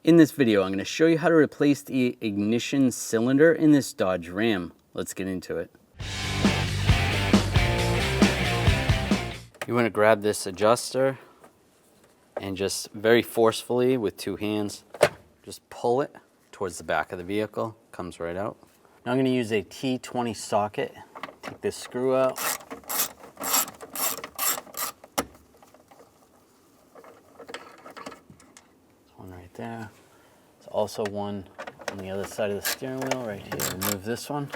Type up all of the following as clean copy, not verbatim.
In this video, I'm going to show you how to replace the ignition cylinder in this Dodge Ram. Let's get into it. You want to grab this adjuster and just very forcefully with two hands, just pull it towards the back of the vehicle. Comes right out. Now I'm going to use a T20 socket. Take this screw out. One right there. There's also one on the other side of the steering wheel right here. Remove this one.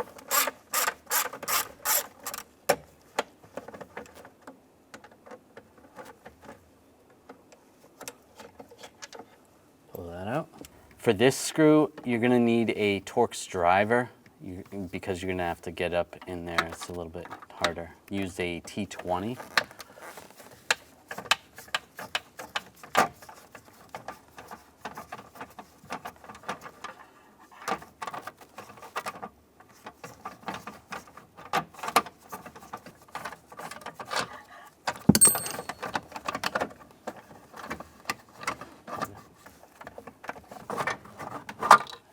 Pull that out. For this screw, you're going to need a Torx driver because you're going to have to get up in there. It's a little bit harder. Use a T20.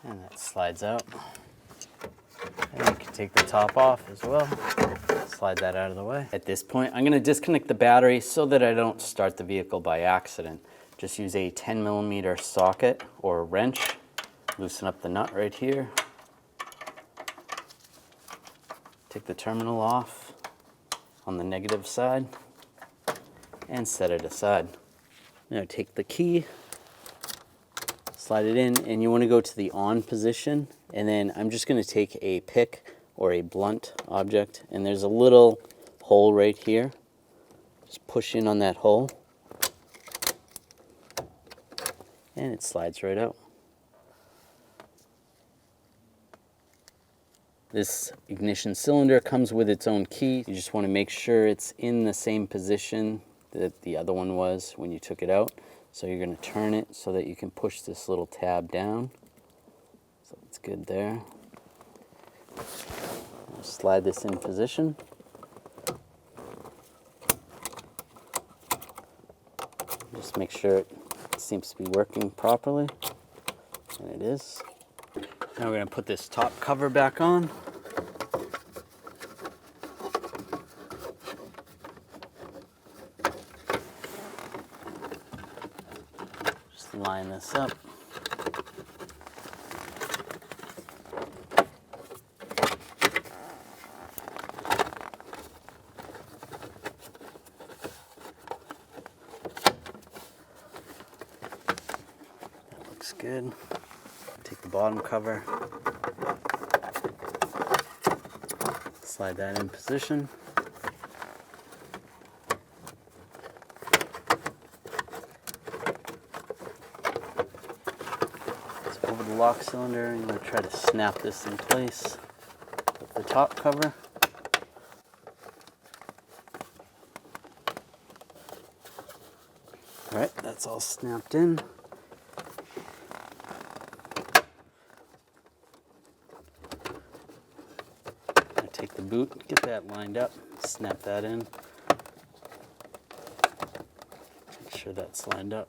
And that slides out. And you can take the top off as well. Slide that out of the way. At this point, I'm going to disconnect the battery so that I don't start the vehicle by accident. Just use a 10mm socket or a wrench. Loosen up the nut right here. Take the terminal off on the negative side and set it aside. Now take the key, slide it in, and you want to go to the on position, and then I'm just going to take a pick or a blunt object, and there's a little hole right here. Just push in on that hole and it slides right out. This ignition cylinder comes with its own key. You just want to make sure it's in the same position that the other one was when you took it out. So you're going to turn it so that you can push this little tab down. So it's good there. I'll slide this in position. Just make sure it seems to be working properly. And it is. Now we're going to put this top cover back on. Just line this up. That looks good. Take the bottom cover, slide that in position. So over the lock cylinder, you're going to try to snap this in place with the top cover. All right, that's all snapped in. Take the boot, get that lined up, snap that in. Make sure that's lined up.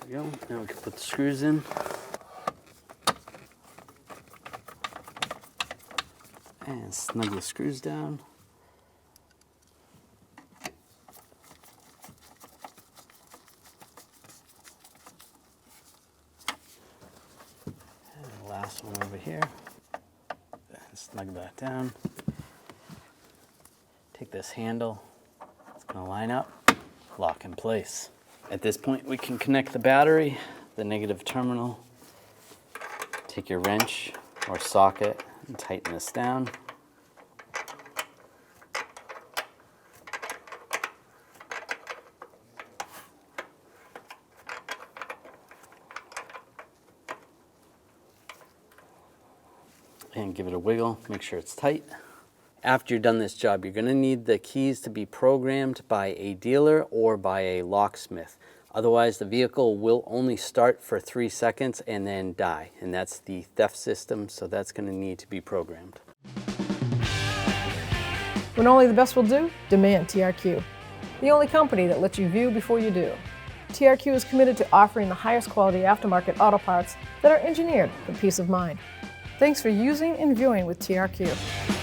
There we go. Now we can put the screws in. And snug the screws down. Last one over here, and snug that down. Take this handle, it's going to line up, lock in place. At this point we can connect the battery, the negative terminal. Take your wrench or socket and tighten this down. And give it a wiggle, make sure it's tight. After you're done this job, you're going to need the keys to be programmed by a dealer or by a locksmith. Otherwise, the vehicle will only start for 3 seconds and then die. And that's the theft system, so that's going to need to be programmed. When only the best will do, demand TRQ. The only company that lets you view before you do. TRQ is committed to offering the highest quality aftermarket auto parts that are engineered for peace of mind. Thanks for using and viewing with TRQ.